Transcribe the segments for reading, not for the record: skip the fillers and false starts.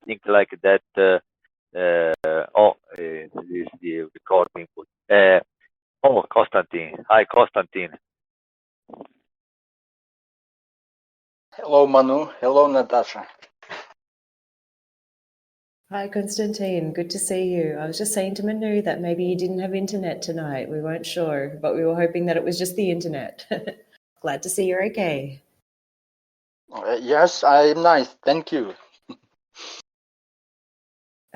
something like that. This is the recording. Konstantin. Hi, Konstantin. Hello, Manu. Hello, Natasha. Hi, Konstantin. Good to see you. I was just saying to Manu that maybe you didn't have internet tonight. We weren't sure, but we were hoping that it was just the internet. Glad to see you're okay. Yes, I'm nice. Thank you.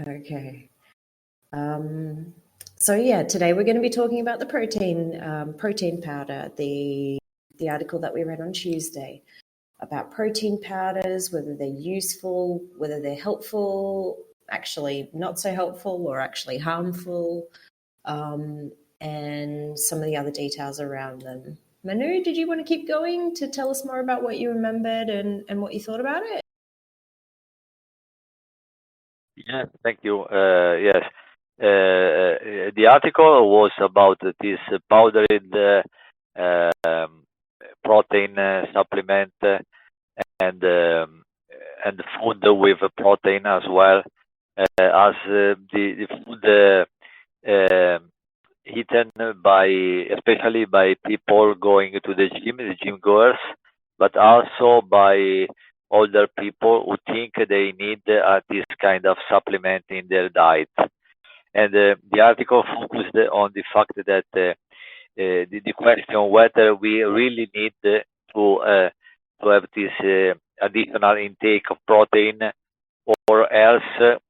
Okay. So yeah, today we're going to be talking about the protein powder, the article that we read on Tuesday about protein powders, whether they're useful, whether they're helpful, actually not so helpful, or actually harmful, and some of the other details around them. Manu, did you want to keep going to tell us more about what you remembered and what you thought about it? Yeah, thank you. Yes. The article was about this powdered protein supplement and food with protein as well as the food eaten by especially by people going to the gym goers, but also by older people who think they need this kind of supplement in their diet. And the article focused on the fact that the question whether we really need to have this additional intake of protein, or else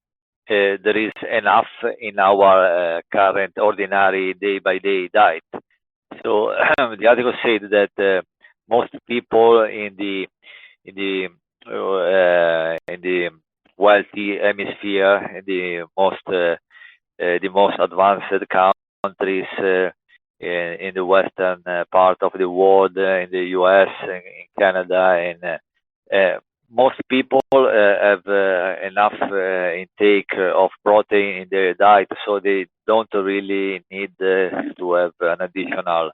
there is enough in our current ordinary day-by-day diet. So the article said that most people in the wealthy hemisphere, the most advanced countries in the western part of the world, in the US, in Canada, and most people have enough intake of protein in their diet, so they don't really need to have an additional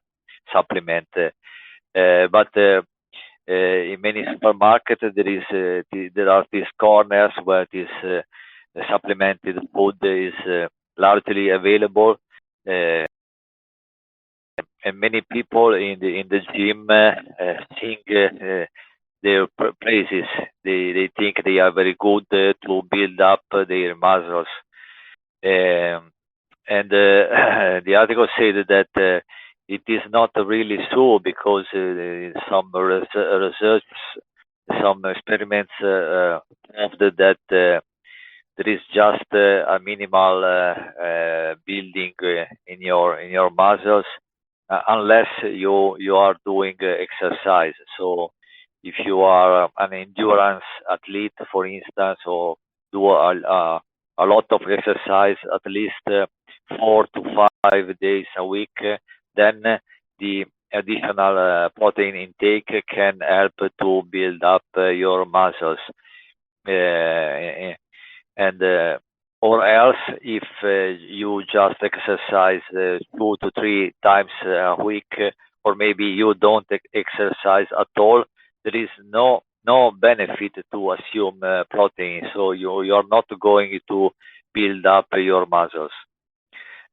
supplement. But in many supermarkets, there are these corners where this supplemented food is largely available, and many people in the gym think their places. They think they are very good to build up their muscles. And the article said that it is not really so, because some research, some experiments proved that there is just a minimal building in your muscles unless you are doing exercise. So if you are an endurance athlete, for instance, or do a lot of exercise, at least 4 to 5 days a week, then the additional protein intake can help to build up your muscles. And or else, if you just exercise 2 to 3 times a week, or maybe you don't exercise at all, there is no benefit to assume protein, so you're not going to build up your muscles.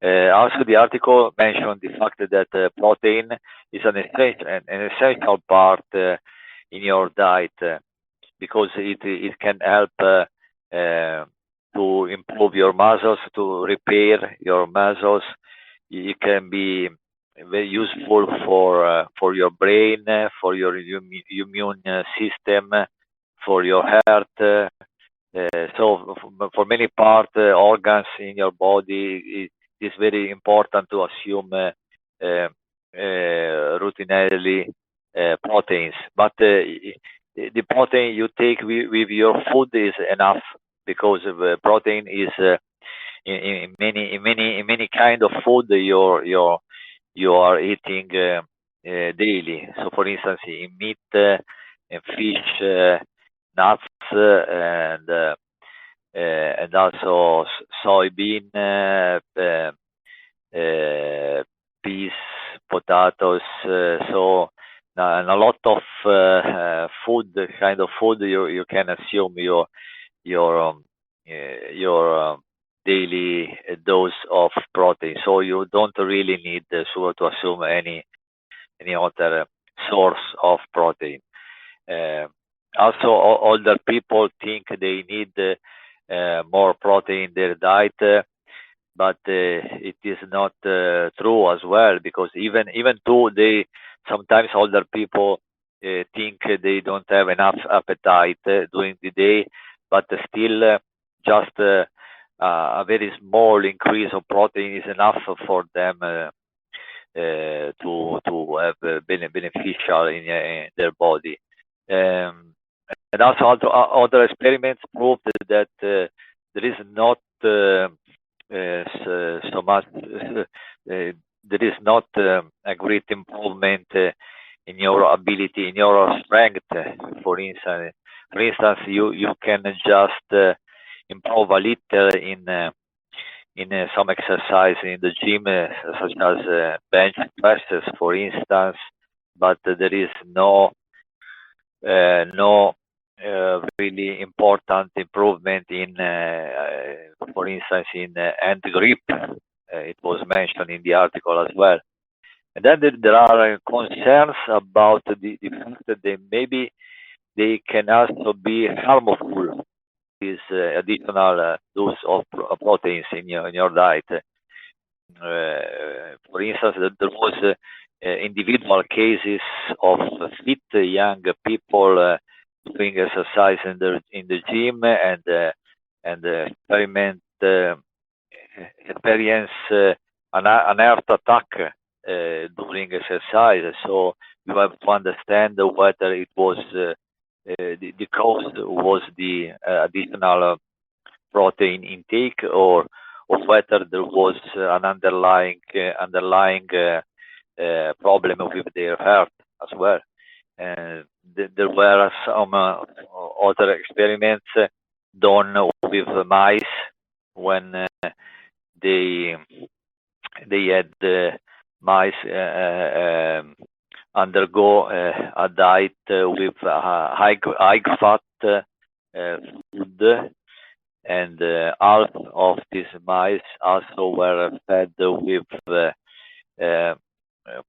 Also, the article mentioned the fact that protein is an essential part in your diet, because it can help to improve your muscles, to repair your muscles. It can be very useful for your brain, for your immune system, for your heart. So for many organs in your body, it is very important to assume routinely proteins. But the protein you take with your food is enough, because protein is in many kind of food you are eating daily. So, for instance, in meat, and fish, nuts, and also soybean, peas, potatoes. So, and a lot of kind of food you can assume your your daily dose of protein. So you don't really need to assume any other source of protein. Also, older people think they need more protein in their diet, but it is not true as well, because even though they sometimes older people think they don't have enough appetite during the day, but still just a very small increase of protein is enough for them to have beneficial in their body. And also other experiments proved that there is not so much there is not a great improvement in your ability, in your strength. For instance, you can just improve a little in some exercise in the gym, such as bench presses, for instance, but there is no really important improvement in, for instance, in hand grip. It was mentioned in the article as well. And then there are concerns about the fact that maybe they can also be harmful, these additional dose of proteins in your diet. For instance, there was individual cases of fit young people doing exercise in the gym and experience an heart attack during exercise. So you have to understand whether it was the cause was the additional protein intake, or whether there was an underlying problem with their heart as well. There were some other experiments done with mice when they had mice undergo a diet with high fat food, and half of these mice also were fed with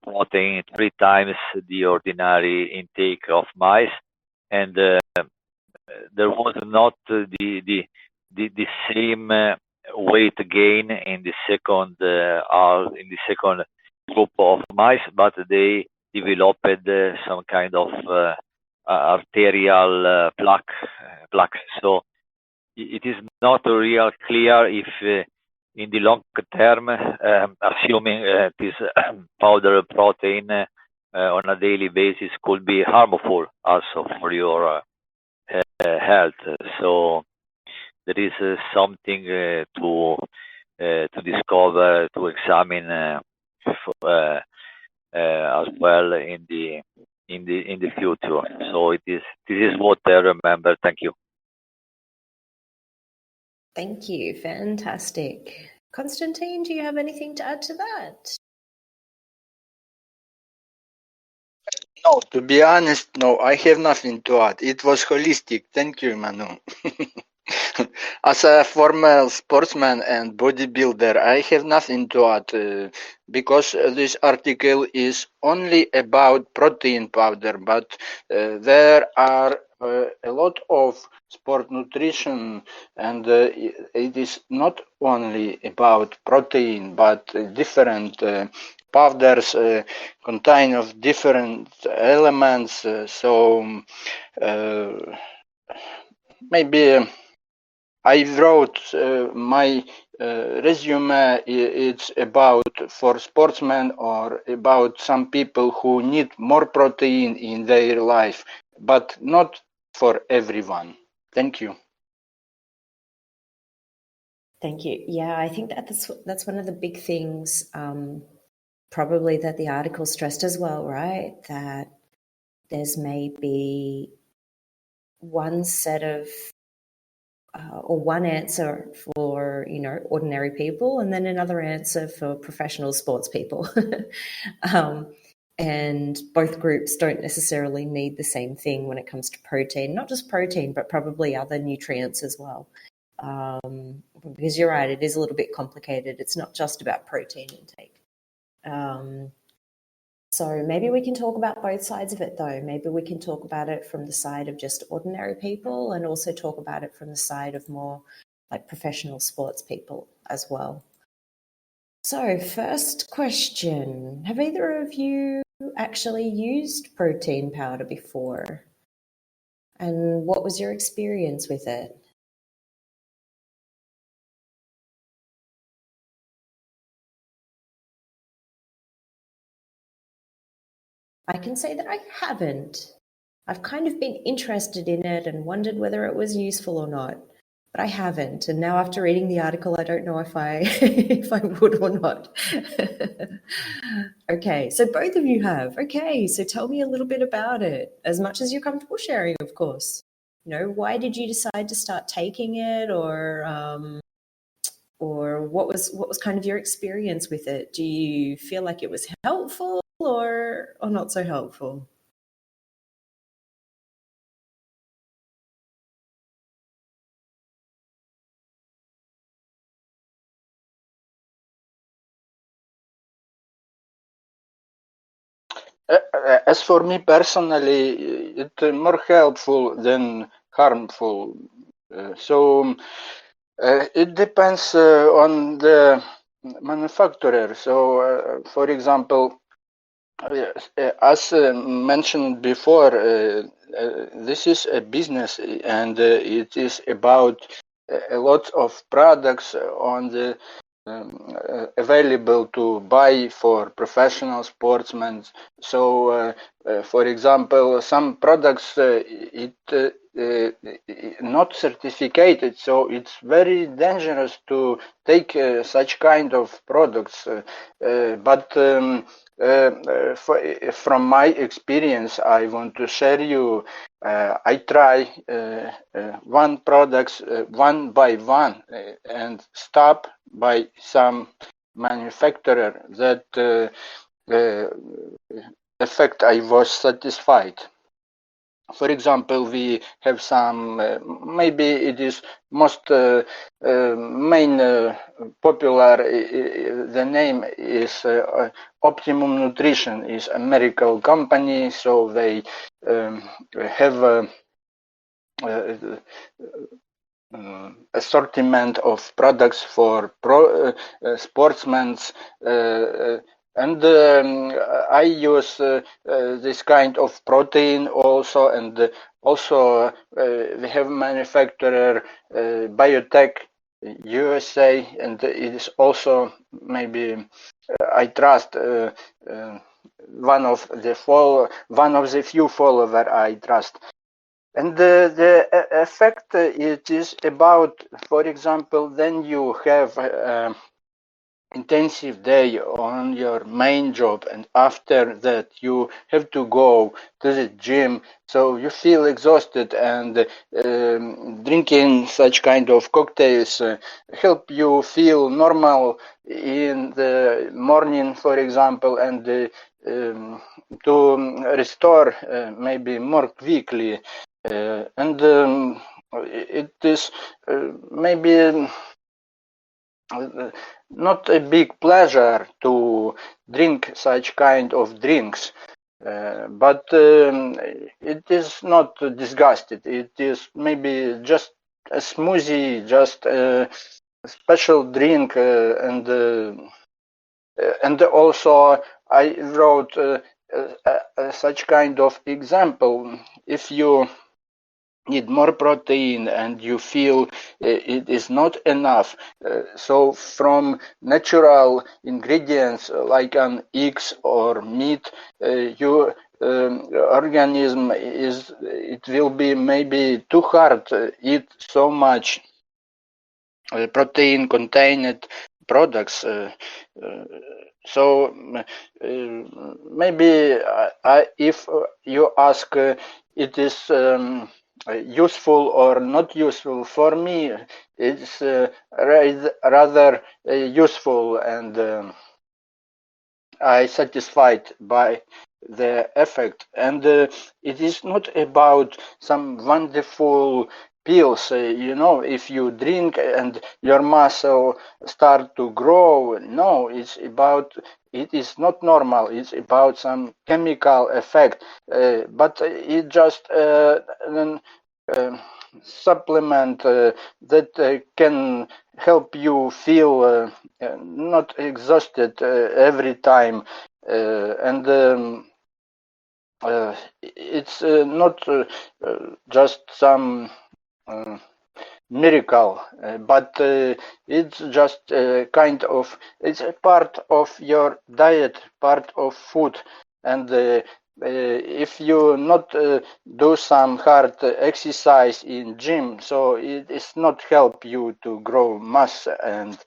protein 3 times the ordinary intake of mice, and there was not the same weight gain in the second group of mice, but they developed some kind of arterial plaque. So it is not real clear if in the long term, assuming this powder protein on a daily basis could be harmful also for your health. So there is something to discover, to examine as well in the future. So this is what I remember. Thank you. Thank you. Fantastic. Konstantin, do you have anything to add to that? No, to be honest, no, I have nothing to add. It was holistic. Thank you, Manu. As a former sportsman and bodybuilder, I have nothing to add because this article is only about protein powder, but there are a lot of sport nutrition, and it is not only about protein, but different powders contain of different elements. So maybe I wrote my resume. It's about for sportsmen or about some people who need more protein in their life, but not for everyone. Thank you. Thank you. Yeah, I think that's one of the big things, probably that the article stressed as well, right? That there's maybe one set of or one answer for ordinary people, and then another answer for professional sports people. And both groups don't necessarily need the same thing when it comes to protein, not just protein, but probably other nutrients as well. Because you're right, it is a little bit complicated. It's not just about protein intake. So maybe we can talk about both sides of it, though. Maybe we can talk about it from the side of just ordinary people and also talk about it from the side of more like professional sports people as well. So first question, have either of you actually used protein powder before? And what was your experience with it? I can say that I haven't. I've kind of been interested in it and wondered whether it was useful or not, but I haven't. And now after reading the article, I don't know if I if I would or not. Okay, so both of you have. Okay, so tell me a little bit about it, as much as you're comfortable sharing, of course. You know, why did you decide to start taking it, or what was kind of your experience with it? Do you feel like it was helpful or not so helpful? As for me personally, it's more helpful than harmful. So it depends on the manufacturer. So, for example, as mentioned before, this is a business and it is about a lot of products on the available to buy for professional sportsmen. So, for example, some products not certificated, so it's very dangerous to take such kind of products. But from my experience, I want to share you. I try one products one by one and stop by some manufacturer that effect I was satisfied. For example, we have some, maybe it is most main popular, the name is Optimum Nutrition, is American company, so they have assortment of products for sportsmen, and I use this kind of protein also, and also we have manufacturer Biotech USA, and it is also maybe I trust one of the few follower I trust. And the effect it is about, for example, then you have intensive day on your main job, and after that you have to go to the gym, so you feel exhausted, and drinking such kind of cocktails help you feel normal in the morning, for example, and to restore maybe more quickly. And it is maybe not a big pleasure to drink such kind of drinks, but it is not disgusted. It is maybe just a smoothie, just a special drink, and also I wrote such kind of example. If you need more protein and you feel it is not enough, so from natural ingredients like an eggs or meat, your organism it will be maybe too hard to eat so much protein contained products. So maybe if you ask it is useful or not useful, for me it's rather useful, and I satisfied by the effect. And it is not about some wonderful pills. You know, if you drink and your muscle start to grow, no, it's about. It is not normal. It's about some chemical effect, but it just an supplement that can help you feel not exhausted every time, and it's not just some miracle, but it's just kind of, it's a part of your diet, part of food, and if you not do some hard exercise in gym, so it is not help you to grow mass and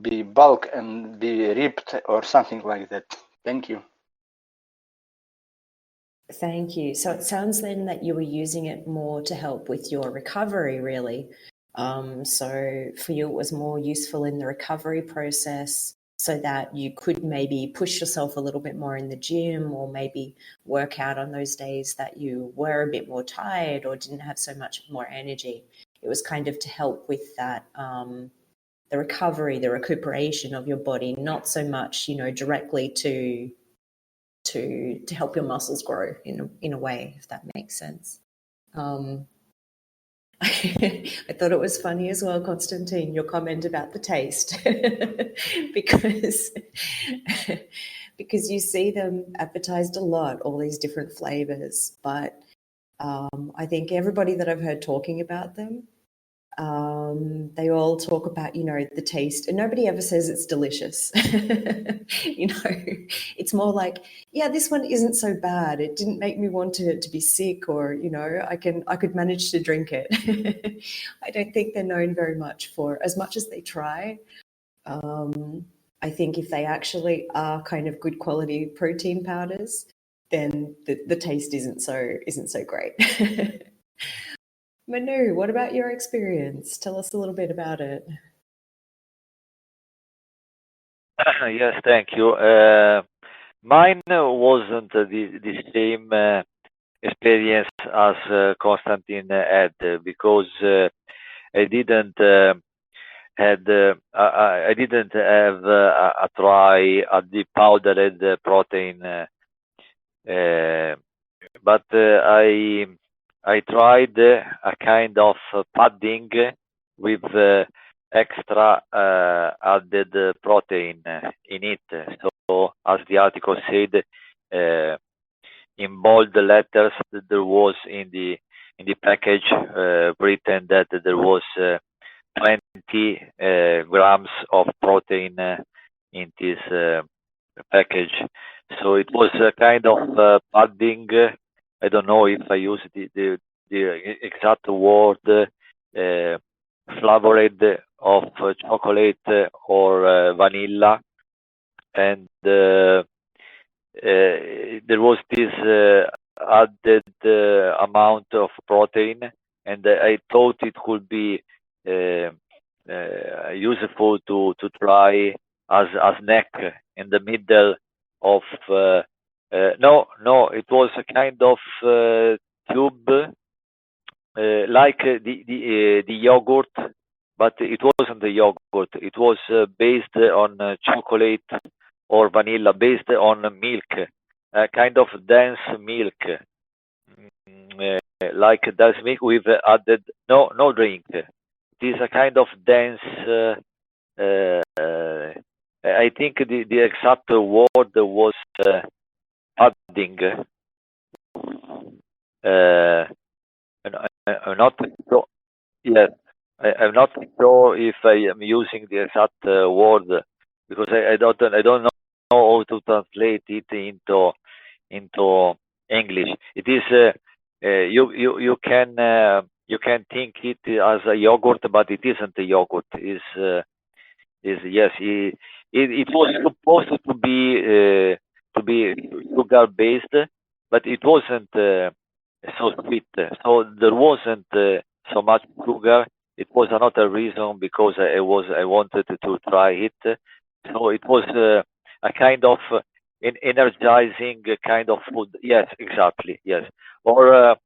be bulk and be ripped or something like that. Thank you. Thank you. So it sounds then that you were using it more to help with your recovery, really. So for you, it was more useful in the recovery process so that you could maybe push yourself a little bit more in the gym, or maybe work out on those days that you were a bit more tired or didn't have so much more energy. It was kind of to help with that, the recovery, the recuperation of your body, not so much, directly to help your muscles grow in a way, if that makes sense. I thought it was funny as well, Konstantin, your comment about the taste, because you see them advertised a lot, all these different flavors, but I think everybody that I've heard talking about them, they all talk about, the taste, and nobody ever says it's delicious. It's more like, yeah, this one isn't so bad. It didn't make me want to be sick, or, I could manage to drink it. I don't think they're known very much for, as much as they try. I think if they actually are kind of good quality protein powders, then the taste isn't so great. Manu, what about your experience? Tell us a little bit about it. Yes, thank you. Mine wasn't the same experience as Konstantin had, because I didn't I didn't have a try at the powdered protein, but I tried a kind of padding with extra added protein in it. So, as the article said, in bold letters, there was in the package written that there was 20 grams of protein in this package. So it was a kind of padding. I don't know if I use the exact word, flavored of chocolate or vanilla, and there was this added amount of protein, and I thought it could be useful to try as a snack in the middle of no, it was a kind of tube, like the yogurt, but it wasn't the yogurt. It was based on chocolate or vanilla, based on milk, a kind of dense milk, like dense milk with added no drink. It is a kind of dense. I think the exact word was padding. I'm not sure. Yes, I'm not sure if I am using the exact word, because I don't know how to translate it into English. It is you can think it as a yogurt, but it isn't a yogurt. Is yes, it was supposed to be sugar based, but it wasn't so sweet. So there wasn't so much sugar. It was another reason, because I wanted to try it. So it was a kind of energizing kind of food. Yes, exactly. Yes, or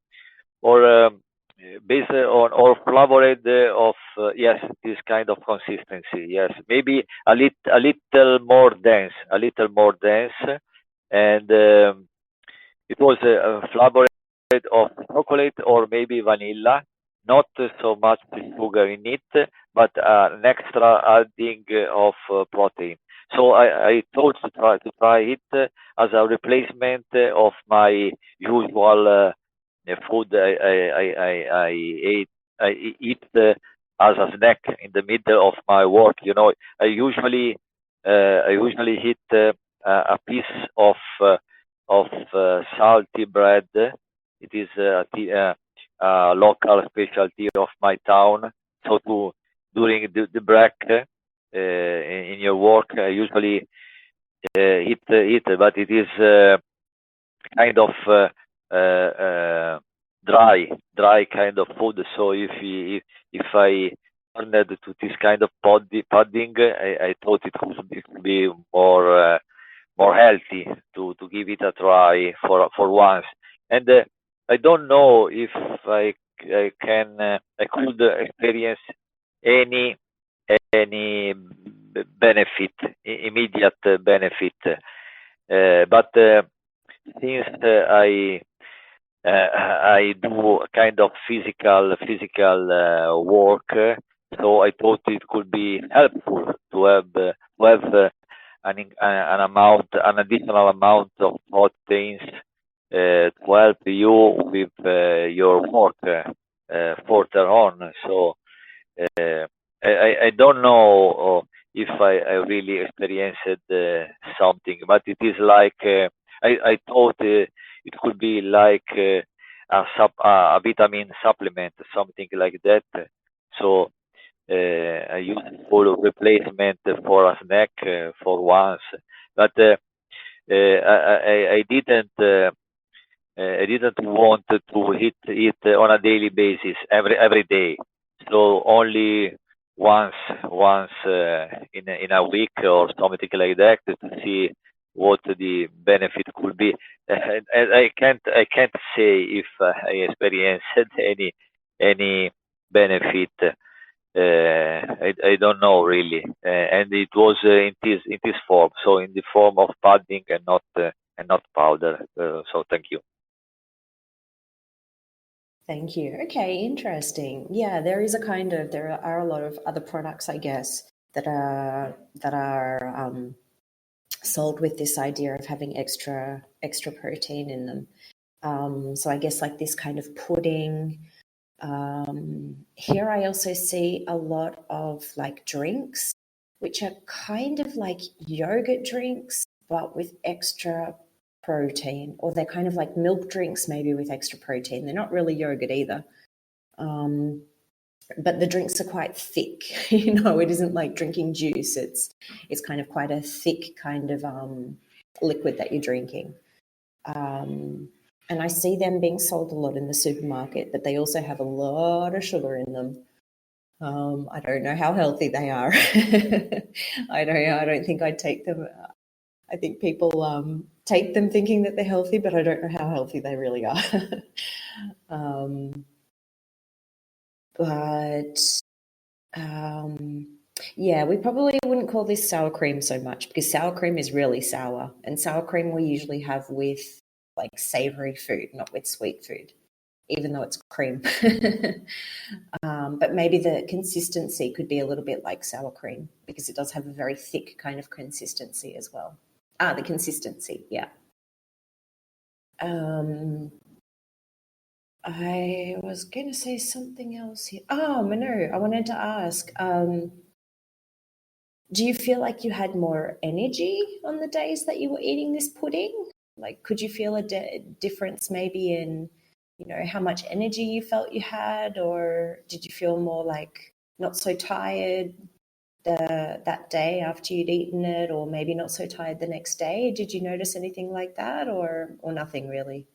based on or flavored of yes, this kind of consistency. Yes, maybe a little more dense, and it was flavored of chocolate or maybe vanilla, not so much sugar in it, but an extra adding of protein. So I thought to try it as a replacement of my usual food I eat as a snack in the middle of my work. I usually eat a piece of salty bread. It is a local specialty of my town. So during the break in your work, I usually eat it, but it is kind of dry kind of food. So if I turned to this kind of pudding, I thought it could be more healthy to give it a try for once. And I don't know if I could experience any benefit, immediate benefit. But since I do a kind of physical work, so I thought it could be helpful to have an additional amount of proteins to help you with your work further on. So I don't know if I really experienced something, but it is like I thought it could be like a vitamin supplement, something like that. So a useful replacement for a snack for once. But I didn't want to eat it on a daily basis every day. So only once in a week or something like that to see what the benefit could be. And I can't say if I experienced any benefit. I don't know really, and it was in this form, so in the form of pudding and not powder. So thank you. Thank you. Okay, interesting. Yeah, there are a lot of other products, I guess, that are sold with this idea of having extra protein in them. So I guess like this kind of pudding. Here I also see a lot of like drinks, which are kind of like yogurt drinks, but with extra protein, or they're kind of like milk drinks, maybe with extra protein. They're not really yogurt either. But the drinks are quite thick. It isn't like drinking juice. It's kind of quite a thick kind of liquid that you're drinking. And I see them being sold a lot in the supermarket, but they also have a lot of sugar in them. I don't know how healthy they are. I don't think I'd take them. I think people take them thinking that they're healthy, but I don't know how healthy they really are. Yeah, we probably wouldn't call this sour cream so much because sour cream is really sour, and sour cream we usually have with like savory food, not with sweet food, even though it's cream. But maybe the consistency could be a little bit like sour cream because it does have a very thick kind of consistency as well. The consistency, yeah. I was going to say something else here. Manu, I wanted to ask, do you feel like you had more energy on the days that you were eating this pudding? Like, could you feel a difference maybe in, how much energy you felt you had, or did you feel more like not so tired that day after you'd eaten it, or maybe not so tired the next day? Did you notice anything like that, or nothing really?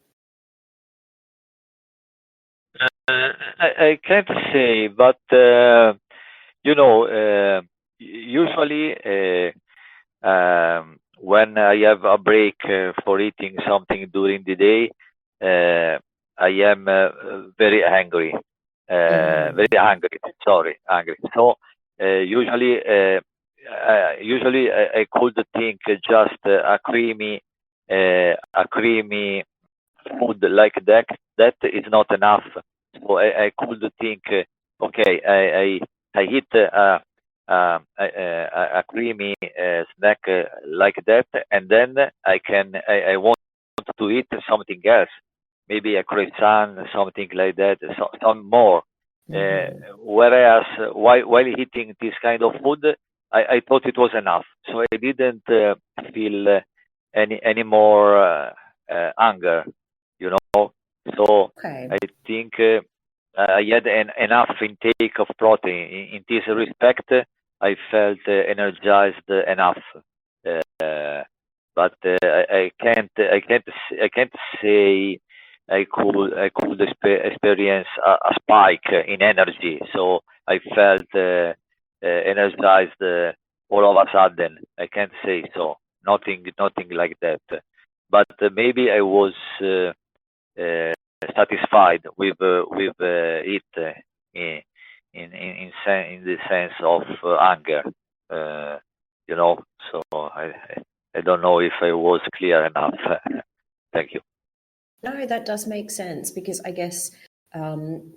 I can't say, but usually when I have a break for eating something during the day, I am very angry. very hungry. Sorry, hungry. So usually I could think just a creamy food like that. That is not enough. So I could think, okay, I eat a creamy snack like that, and then I want to eat something else, maybe a croissant, something like that, some more. Whereas while eating this kind of food, I thought it was enough, so I didn't feel any more hunger, you know. So Okay. I think I had enough intake of protein. In this respect, I felt energized enough. But I can't say I could experience a spike in energy. So I felt energized all of a sudden. I can't say so. Nothing like that. But maybe I was satisfied with it in the sense of anger, you know. So I don't know if I was clear enough. Thank you. No, that does make sense, because I guess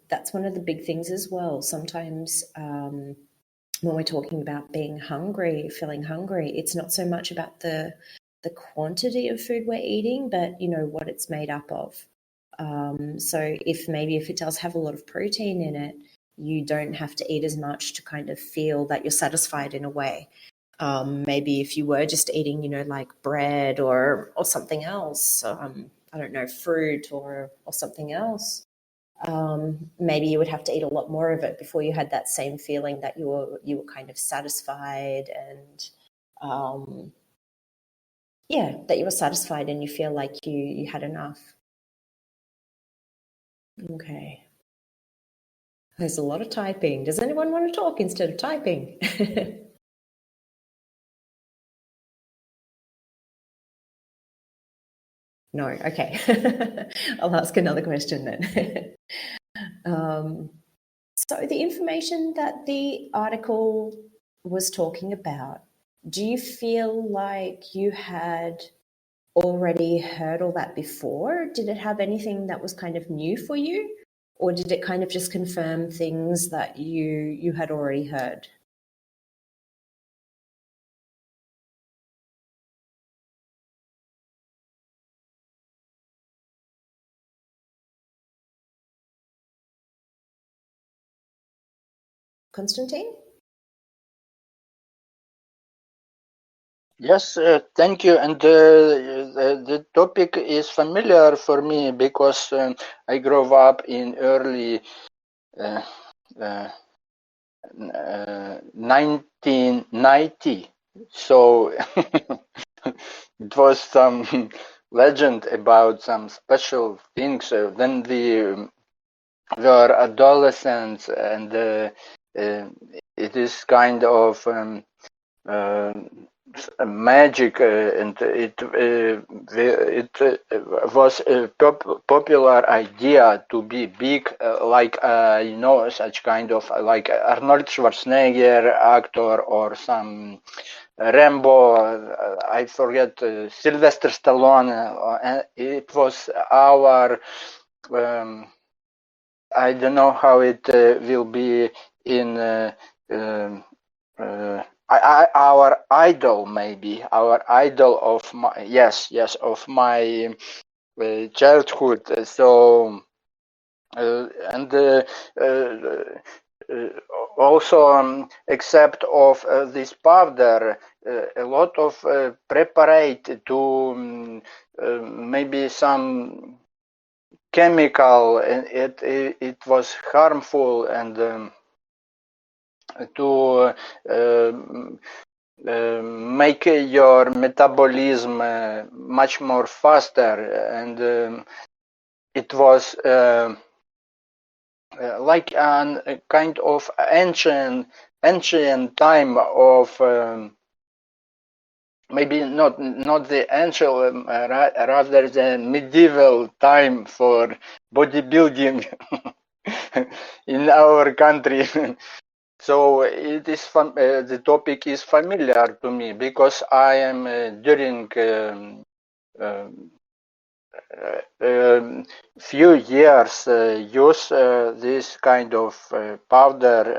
that's one of the big things as well. Sometimes when we're talking about being hungry, feeling hungry, it's not so much about the quantity of food we're eating, but what it's made up of. So if it does have a lot of protein in it, you don't have to eat as much to kind of feel that you're satisfied in a way. Maybe if you were just eating, like bread or something else, I don't know, fruit or something else, maybe you would have to eat a lot more of it before you had that same feeling that you were kind of satisfied and that you were satisfied and you feel like you had enough. Okay. There's a lot of typing. Does anyone want to talk instead of typing? No, okay. I'll ask another question then. So the information that the article was talking about, do you feel like you had already heard all that before? Did it have anything that was kind of new for you? Or did it kind of just confirm things that you had already heard? Konstantin? Yes, thank you. And the topic is familiar for me because I grew up in early 1990. So it was some legend about some special things. Then we were adolescents, and it is kind of magic, and it was a popular idea to be big, like such kind of like Arnold Schwarzenegger actor or some Rambo. I forget Sylvester Stallone. It was our. I don't know how it will be in. Our idol, maybe our idol of my of my childhood. So and also except of this powder, a lot of preparate to maybe some chemical, and it was harmful, and to make your metabolism much more faster, and it was like a kind of ancient time of maybe not the ancient, rather the medieval time for bodybuilding. in our country. So it is the topic is familiar to me because I am during few years use this kind of powder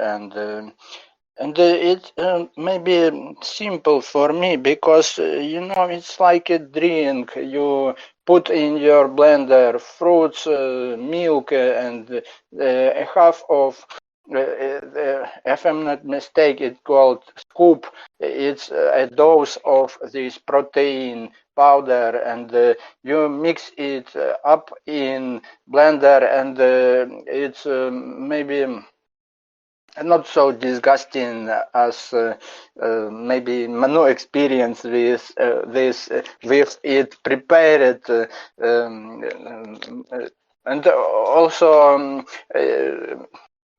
and it may be simple for me because you know it's like a drink. You put in your blender fruits, milk, and a half of. If I'm not mistaken, it's called scoop. It's a dose of this protein powder, and you mix it up in blender, and it's maybe not so disgusting as maybe Manu experience with this with it prepared and also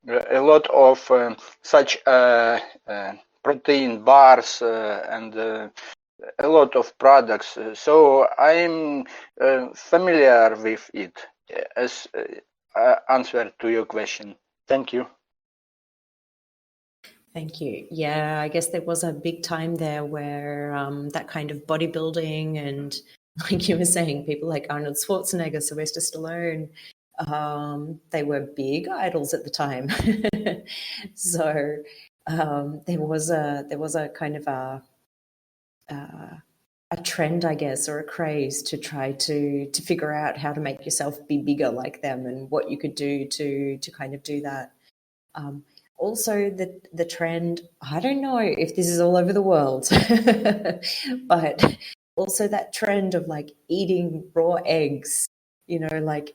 a lot of such protein bars and a lot of products. So I'm familiar with it as answer to your question. Thank you. Thank you. Yeah, I guess there was a big time there where that kind of bodybuilding and, like you were saying, people like Arnold Schwarzenegger, Sylvester Stallone, they were big idols at the time. So there was a kind of a trend, I guess, or a craze to try to figure out how to make yourself be bigger like them and what you could do to kind of do that. Also, the trend, I don't know if this is all over the world, but also that trend of like eating raw eggs, you know, like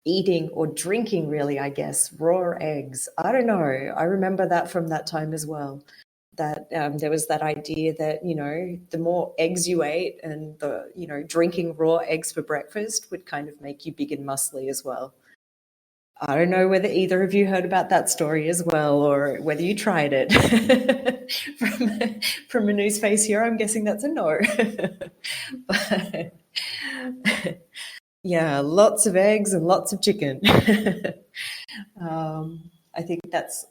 eating or drinking really, I guess, raw eggs. I don't know. I remember that from that time as well, that there was that idea that, you know, the more eggs you ate and the, you know, drinking raw eggs for breakfast would kind of make you big and muscly as well. I don't know whether either of you heard about that story as well, or whether you tried it. From a news face here, I'm guessing that's a no. But, yeah, lots of eggs and lots of chicken. I think that's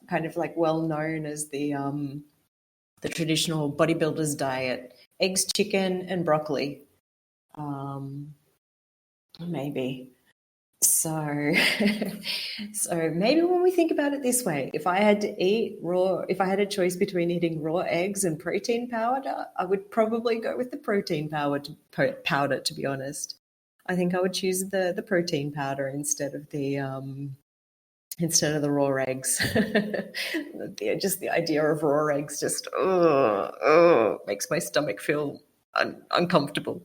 kind of like well known as the traditional bodybuilder's diet: eggs, chicken, and broccoli. Maybe. So, so maybe when we think about it this way, if I had to eat raw, if I had a choice between eating raw eggs and protein powder, I would probably go with the protein powder, to be honest. I think I would choose the protein powder instead of the raw eggs. Just the idea of raw eggs just makes my stomach feel uncomfortable.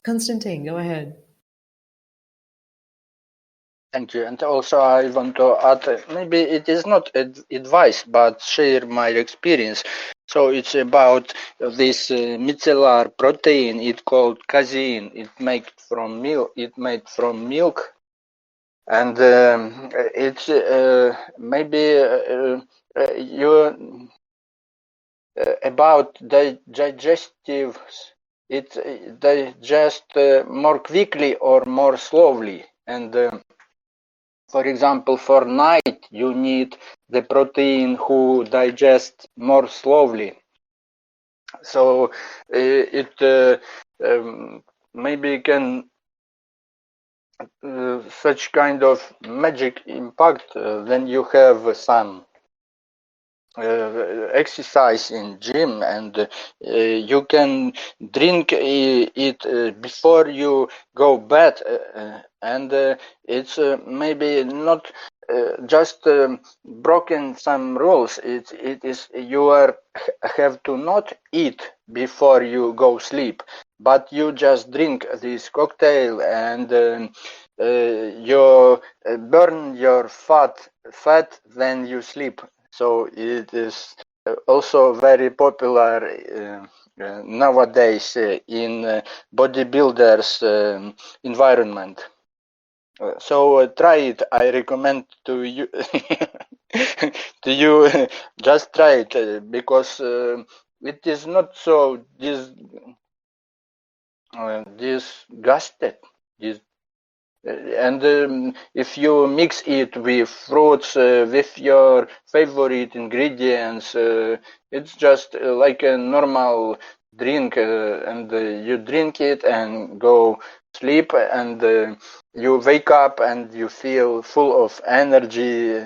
Konstantin, go ahead. Thank you. And also I want to add, maybe it is not advice, but share my experience. So it's about this micellar protein. It's called casein. It made from milk. And it's maybe you about digestives. It digests more quickly or more slowly. And for example, for night, you need the protein who digests more slowly. So it maybe can such kind of magic impact when you have some exercise in gym, and you can drink it before you go bed, and it's maybe not just broken some rules. It is you have to not eat before you go sleep, but you just drink this cocktail, and you burn your fat when you sleep. So it is also very popular nowadays in bodybuilders environment. So try it. I recommend to you to you just try it because it is not so disgusted. And if you mix it with fruits, with your favorite ingredients, it's just like a normal drink, and you drink it and go sleep, and you wake up and you feel full of energy,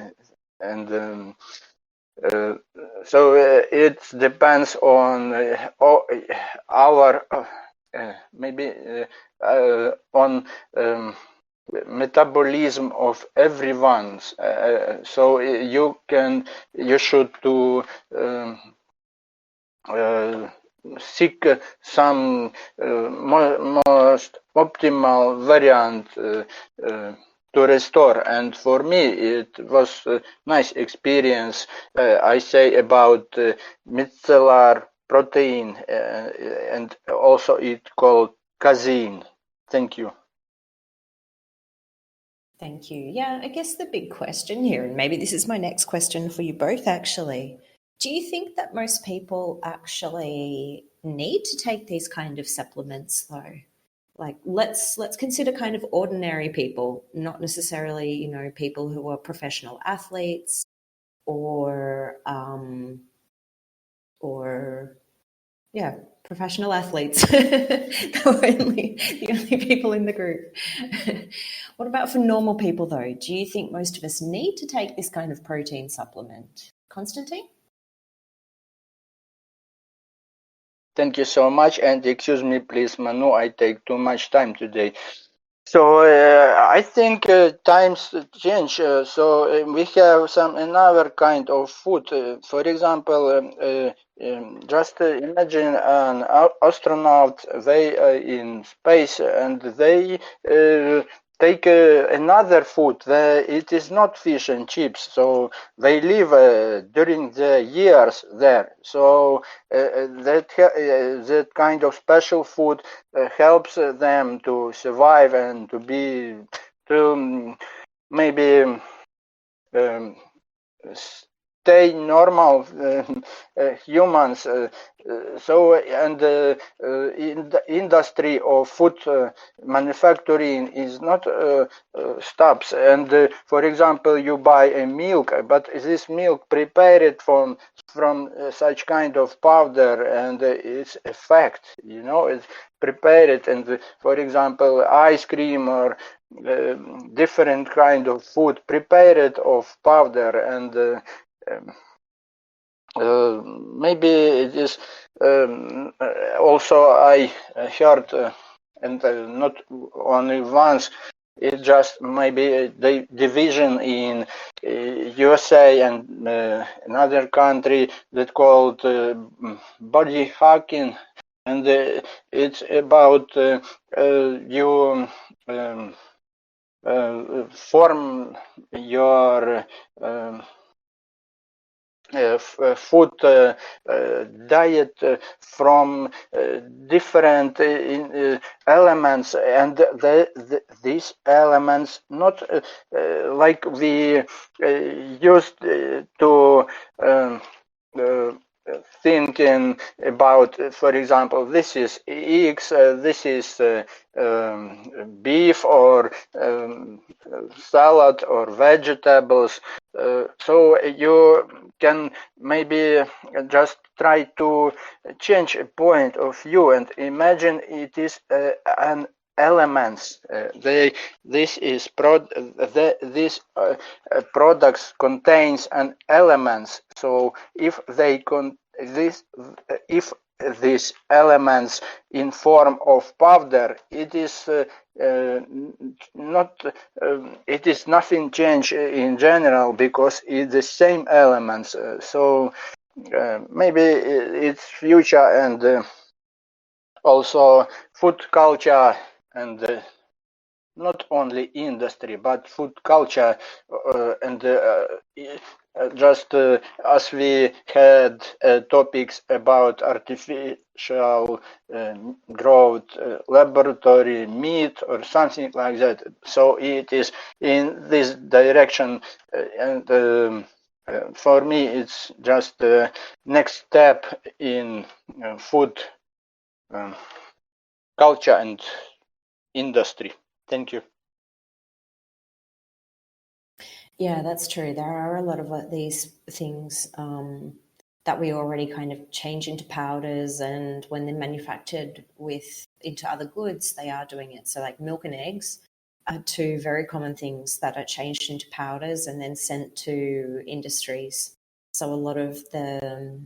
and uh, so it depends on our maybe on metabolism of everyone's. So you should to seek some most optimal variant to restore. And for me, it was a nice experience. I say about micellar protein, and also it called casein. Thank you. Thank you. Yeah, I guess the big question here, and maybe this is my next question for you both actually. Do you think that most people actually need to take these kind of supplements though? Like let's consider kind of ordinary people, not necessarily, you know, people who are professional athletes or yeah, professional athletes. The only people in the group. What about for normal people, though? Do you think most of us need to take this kind of protein supplement? Konstantin? Thank you so much, and excuse me, please, Manu, I take too much time today. So I think times change. So we have some another kind of food. For example, just imagine an astronaut. They are in space and they take another food. It is not fish and chips. So they live during the years there. So that kind of special food helps them to survive and to maybe stay normal humans. So and in the industry of food manufacturing is not stops. And for example, you buy a milk, but this milk prepared from such kind of powder, and its effect, you know, it's prepared. And for example, ice cream or different kind of food prepared of powder, and maybe it is also I heard, and not only once, it just maybe the division in USA and another country that called body hacking, and it's about you form your food diet from different elements, and these elements not like we used to thinking about, for example, this is eggs, this is beef or salad or vegetables. So you can maybe just try to change a point of view and imagine it is an elements. These products contains an elements. So if if these elements in form of powder, it is not it is nothing change in general, because it's the same elements. So maybe it's future, and also food culture, and not only industry but food culture, and just as we had topics about artificial growth, laboratory meat or something like that. So it is in this direction, and for me it's just the next step in food culture and industry. Thank you. Yeah, that's true. There are a lot of these things that we already kind of change into powders, and when they're manufactured into other goods, they are doing it. So, like milk and eggs are two very common things that are changed into powders and then sent to industries. So, a lot of the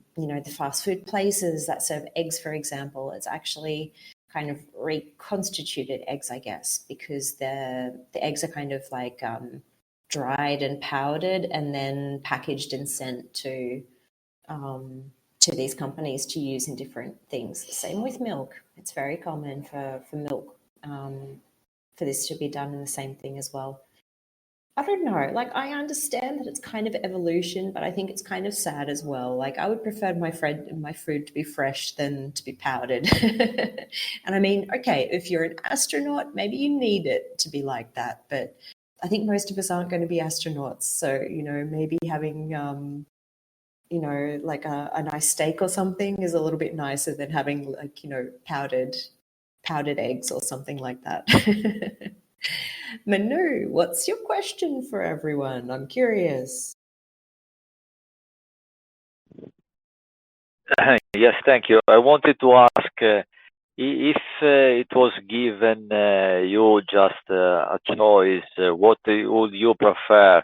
fast food places that serve eggs, for example, it's actually kind of reconstituted eggs, I guess, because the eggs are kind of like dried and powdered and then packaged and sent to these companies to use in different things. Same with milk. It's very common for milk for this to be done in the same thing as well. I don't know. Like, I understand that it's kind of evolution, but I think it's kind of sad as well. Like, I would prefer my food to be fresh than to be powdered. And I mean, okay, if you're an astronaut, maybe you need it to be like that. But I think most of us aren't going to be astronauts. So, maybe having, like a nice steak or something is a little bit nicer than having like, powdered eggs or something like that. Manu, what's your question for everyone? I'm curious. Yes, thank you. I wanted to ask if it was given you just a choice, what would you prefer?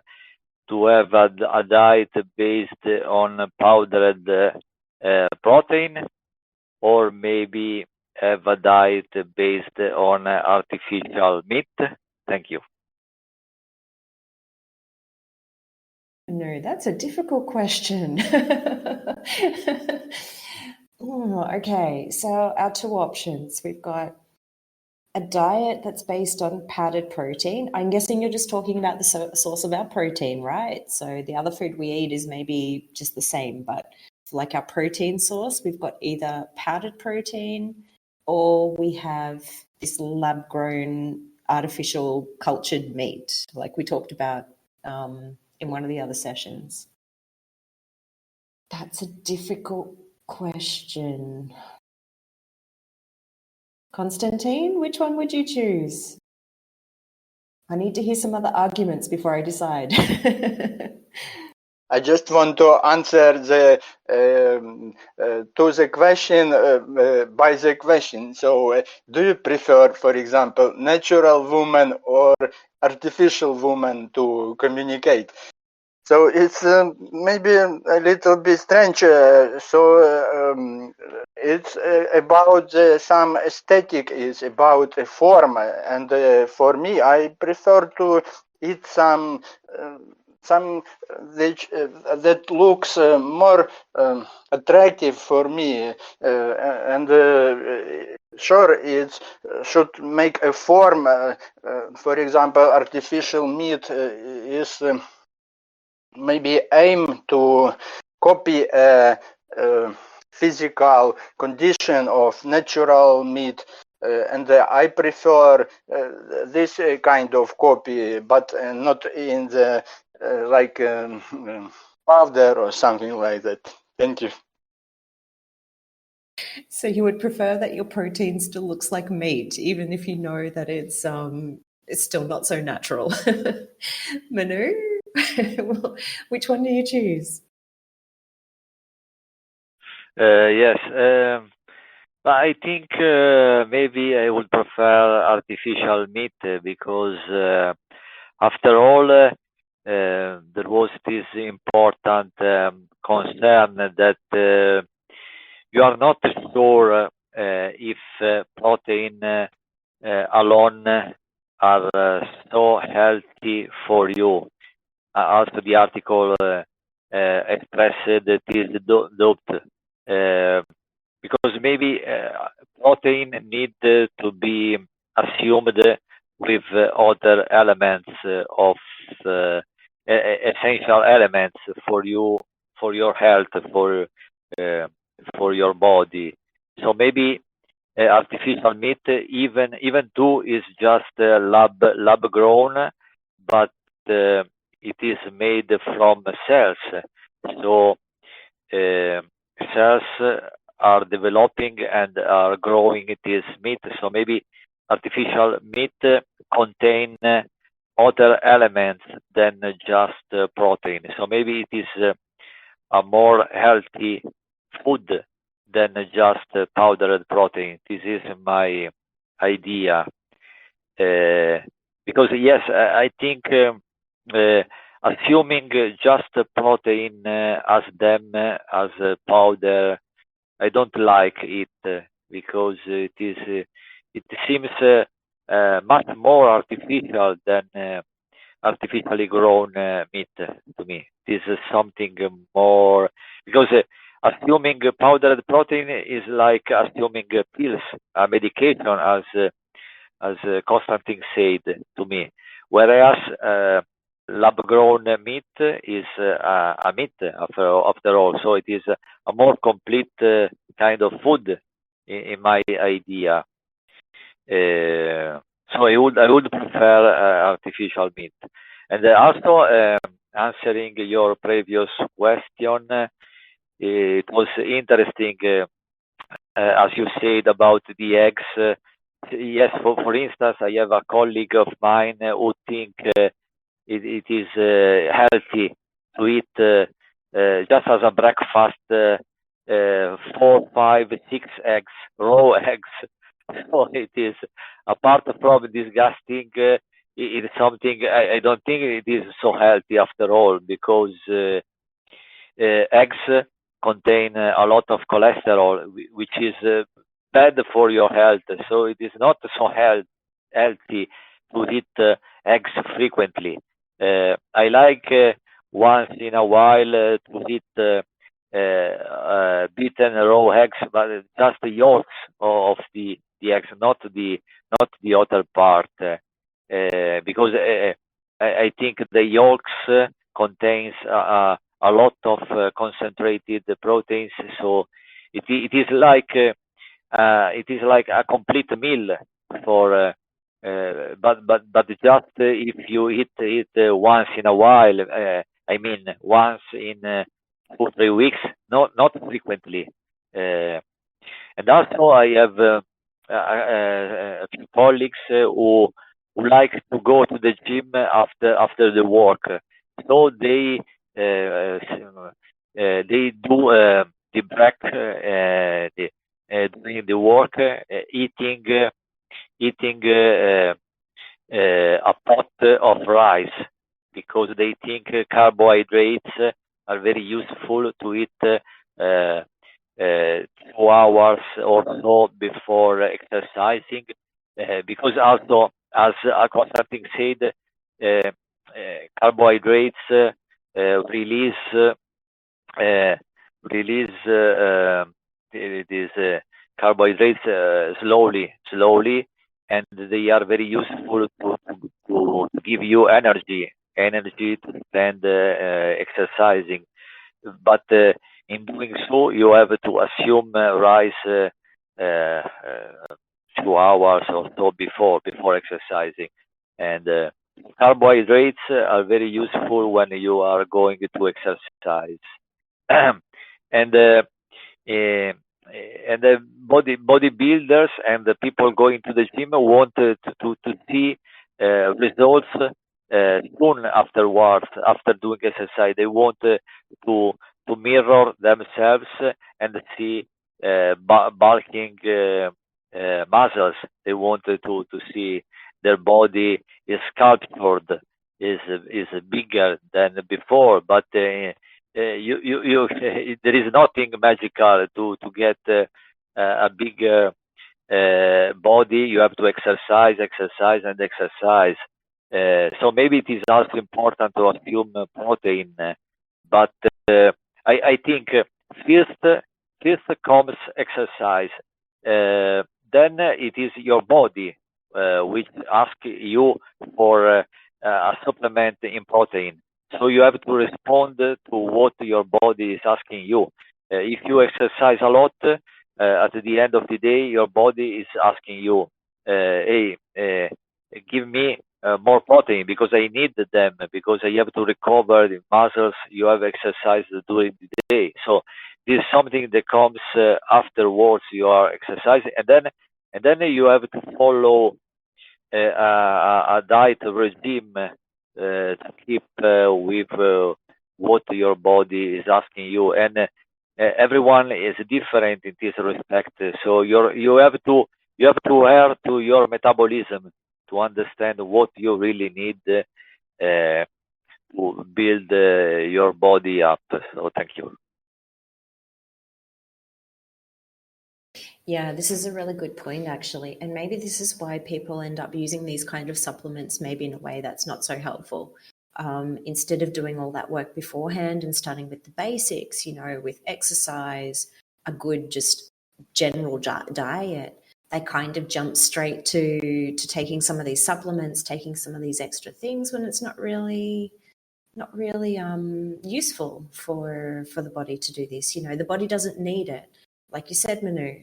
To have a diet based on powdered protein, or maybe have a diet based on artificial meat? Thank you. No, that's a difficult question. Okay, so our two options. We've got a diet that's based on powdered protein. I'm guessing you're just talking about the source of our protein, right? So the other food we eat is maybe just the same, but like our protein source, we've got either powdered protein or we have this lab-grown artificial cultured meat, like we talked about in one of the other sessions. That's a difficult question. Constantine, which one would you choose? I need to hear some other arguments before I decide. I just want to answer to the question by the question. So, do you prefer, for example, natural woman or artificial woman to communicate? So it's maybe a little bit strange. It's about some aesthetic. Is about a form, and for me, I prefer to eat some that looks more attractive for me, and sure, it should make a form. For example, artificial meat is. Maybe aim to copy a physical condition of natural meat, and I prefer this kind of copy, but not in the like powder or something like that. Thank you. So you would prefer that your protein still looks like meat, even if you know that it's still not so natural. Manu, which one do you choose? Yes, I think maybe I would prefer artificial meat because after all, there was this important concern that you are not sure if protein alone are so healthy for you. Also, the article expressed that is doubt because maybe protein need to be assumed with other elements of essential elements for you, for your health, for your body. So maybe artificial meat, even though is just lab grown, but it is made from cells. So cells are developing and are growing this meat. So maybe artificial meat contain other elements than just protein. So maybe it is a more healthy food than just powdered protein. This is my idea. Because yes, I think assuming just protein as them as powder, I don't like it because it seems much more artificial than artificially grown meat to me. This is something more because assuming powdered protein is like assuming pills, a medication, as Constantine said to me. Whereas lab-grown meat is a meat after all, so it is a more complete kind of food in my idea. So I would prefer artificial meat. And also answering your previous question, it was interesting as you said about the eggs. Yes, for instance, I have a colleague of mine who think it is healthy to eat just as a breakfast 4, 5, 6 eggs, raw eggs. So it is apart from disgusting. It is something I don't think it is so healthy after all because eggs contain a lot of cholesterol, which is bad for your health. So it is not so healthy to eat eggs frequently. I like once in a while to eat beaten raw eggs, but just the yolks of the eggs, not the other part, because I think the yolks contains a lot of concentrated proteins, so it is like a complete meal for. But just if you eat it once in a while, I mean once in 2 3 weeks, not frequently. And also I have a few colleagues who like to go to the gym after the work, so they do the break during the work, eating a pot of rice because they think carbohydrates are very useful to eat 2 hours or so before exercising, because also, as Constantine said, carbohydrates release these carbohydrates slowly, and they are very useful to give you energy to spend exercising. But in doing so, you have to assume rise 2 hours or so before exercising, and carbohydrates are very useful when you are going to exercise. And the bodybuilders and the people going to the gym want to see results soon afterwards, after doing exercise. They want to mirror themselves and see bulking muscles. They want to see their body is sculptured, is bigger than before, but you there is nothing magical to get a bigger body. You have to exercise and exercise. So maybe it is also important to assume protein, but I think first comes exercise, then it is your body which asks you for a supplement in protein. So you have to respond to what your body is asking you. If you exercise a lot, at the end of the day, your body is asking you, hey, give me more protein because I need them, because I have to recover the muscles you have exercised during the day. So this is something that comes afterwards you are exercising, and then you have to follow a diet regime to keep with what your body is asking you, and everyone is different in this respect. So you have to adhere to your metabolism to understand what you really need to build your body up. So thank you. Yeah, this is a really good point, actually. And maybe this is why people end up using these kind of supplements, maybe in a way that's not so helpful. Instead of doing all that work beforehand and starting with the basics, with exercise, a good just general diet, they kind of jump straight to taking some of these supplements, taking some of these extra things when it's not really useful for the body to do this. The body doesn't need it. Like you said, Manu,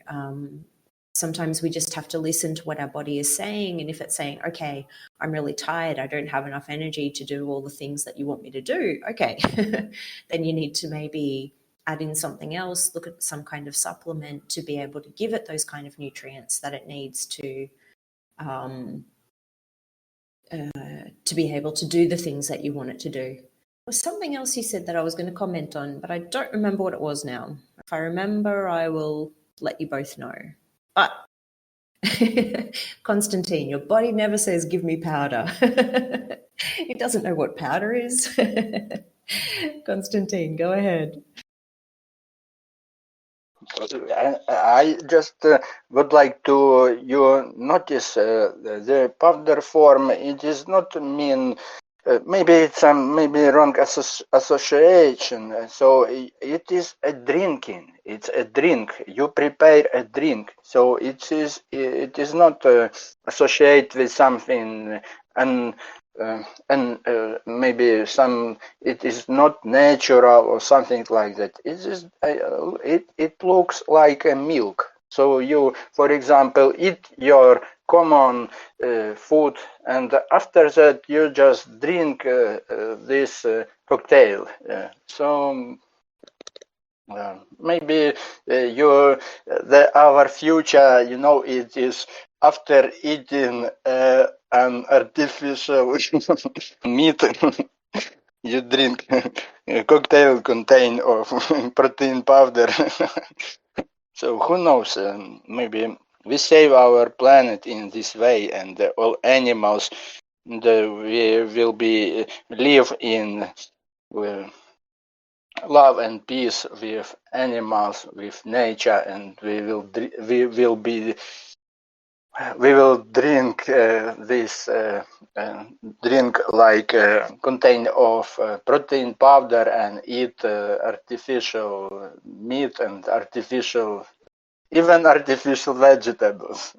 sometimes we just have to listen to what our body is saying. And if it's saying, okay, I'm really tired, I don't have enough energy to do all the things that you want me to do, okay, then you need to maybe add in something else, look at some kind of supplement to be able to give it those kind of nutrients that it needs to be able to do the things that you want it to do. There was something else you said that I was going to comment on, but I don't remember what it was now. If I remember, I will let you both know. But Constantine, your body never says, give me powder. It doesn't know what powder is. Constantine, go ahead. I just would like to you notice the powder form. It does not mean maybe it's some wrong association. So it is a drinking. It's a drink. You prepare a drink. So it is not associated with something and maybe it is not natural or something like that. It looks like a milk. So you, for example, eat your common food, and after that you just drink this cocktail. So maybe our future, it is after eating an artificial meat, you drink a cocktail contain of protein powder. So who knows? Maybe we save our planet in this way, and all animals we will be live in love and peace with animals, with nature, and we will drink this drink like contain of protein powder and eat artificial meat and even artificial vegetables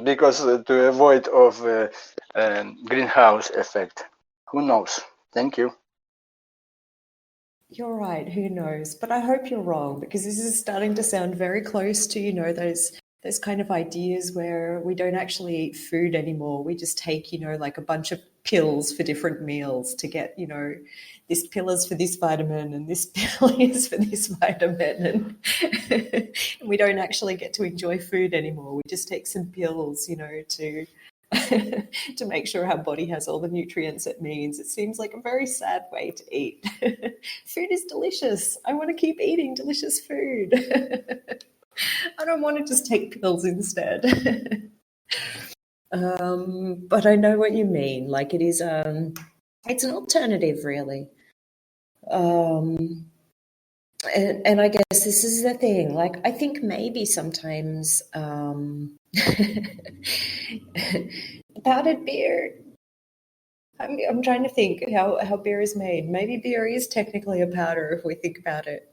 because to avoid of greenhouse effect. Who knows? Thank you. You're right, who knows? But I hope you're wrong, because this is starting to sound very close to, those kind of ideas where we don't actually eat food anymore. We just take, like a bunch of pills for different meals to get, this pill is for this vitamin and this pill is for this vitamin. And we don't actually get to enjoy food anymore. We just take some pills, to to make sure our body has all the nutrients it needs. It seems like a very sad way to eat. Food is delicious. I want to keep eating delicious food. I don't want to just take pills instead. But I know what you mean. Like it is, it's an alternative, really. And I guess this is the thing. Like I think maybe sometimes powdered beer. I'm trying to think how beer is made. Maybe beer is technically a powder if we think about it.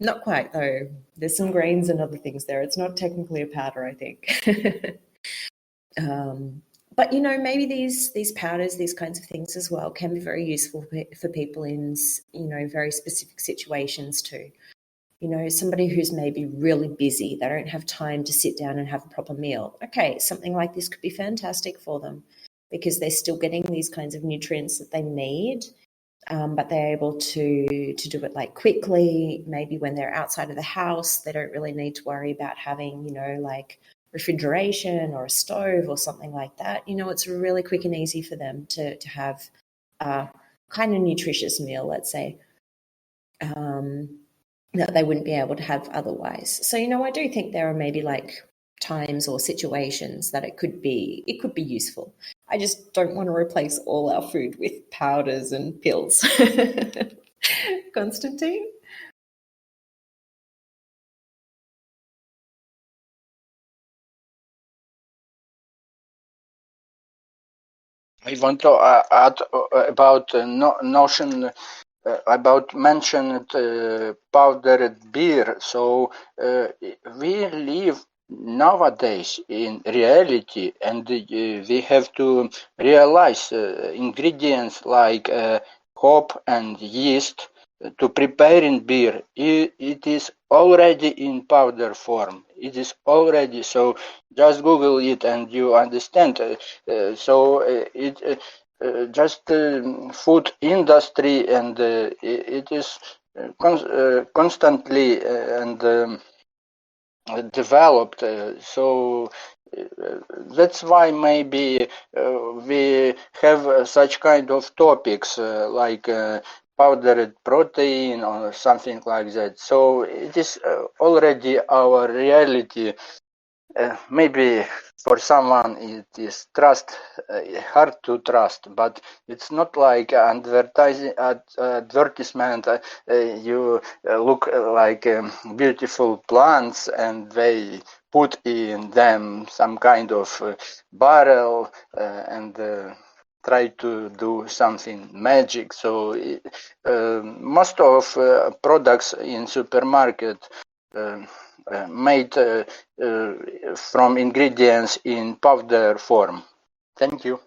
Not quite, though. There's some grains and other things there. It's not technically a powder, I think. But, maybe these powders, these kinds of things as well, can be very useful for people in, very specific situations too. Somebody who's maybe really busy, they don't have time to sit down and have a proper meal. Okay, something like this could be fantastic for them because they're still getting these kinds of nutrients that they need. But they're able to do it like quickly. Maybe when they're outside of the house, they don't really need to worry about having, like refrigeration or a stove or something like that, it's really quick and easy for them to have a kind of nutritious meal, let's say, that they wouldn't be able to have otherwise. So, I do think there are maybe like times or situations that it could be useful. I just don't want to replace all our food with powders and pills. Konstantin? I want to add about notion about mentioned powdered beer. So we live nowadays in reality, and we have to realize ingredients like hop and yeast to preparing beer. It is already in powder form. It is already, so just Google it and you understand. Just food industry, and it is constantly and developed. So that's why maybe we have such kind of topics like powdered protein or something like that. So it is already our reality. Maybe for someone it is hard to trust, but it's not like advertisement. You look like beautiful plants and they put in them some kind of barrel and try to do something magic. So most of products in supermarket made from ingredients in powder form. Thank you.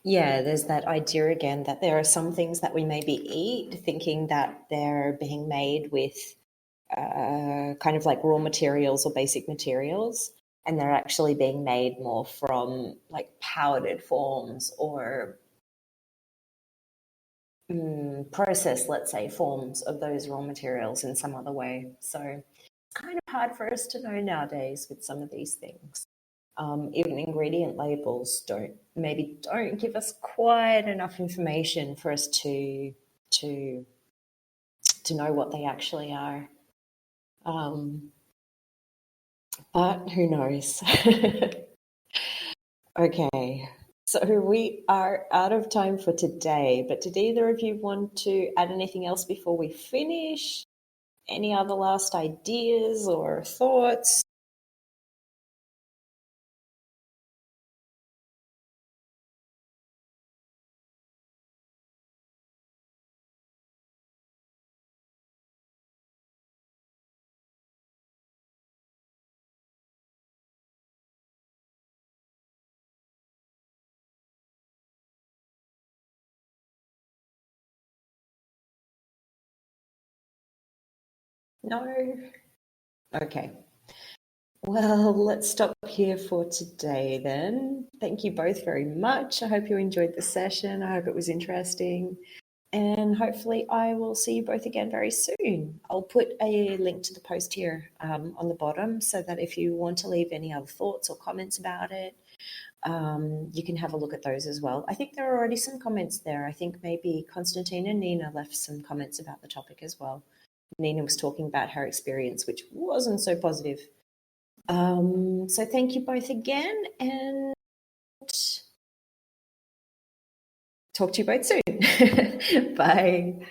Yeah, there's that idea again that there are some things that we maybe eat thinking that they're being made with kind of like raw materials or basic materials, and they're actually being made more from like powdered forms or processed, let's say, forms of those raw materials in some other way. So it's kind of hard for us to know nowadays with some of these things. Even ingredient labels don't give us quite enough information for us to know what they actually are. But who knows? Okay, so we are out of time for today, but did either of you want to add anything else before we finish? Any other last ideas or thoughts? No? Okay. Well, let's stop here for today then. Thank you both very much. I hope you enjoyed the session. I hope it was interesting. And hopefully I will see you both again very soon. I'll put a link to the post here on the bottom so that if you want to leave any other thoughts or comments about it, you can have a look at those as well. I think there are already some comments there. I think maybe Konstantin and Nina left some comments about the topic as well. Nina was talking about her experience, which wasn't so positive. So thank you both again, and talk to you both soon. Bye.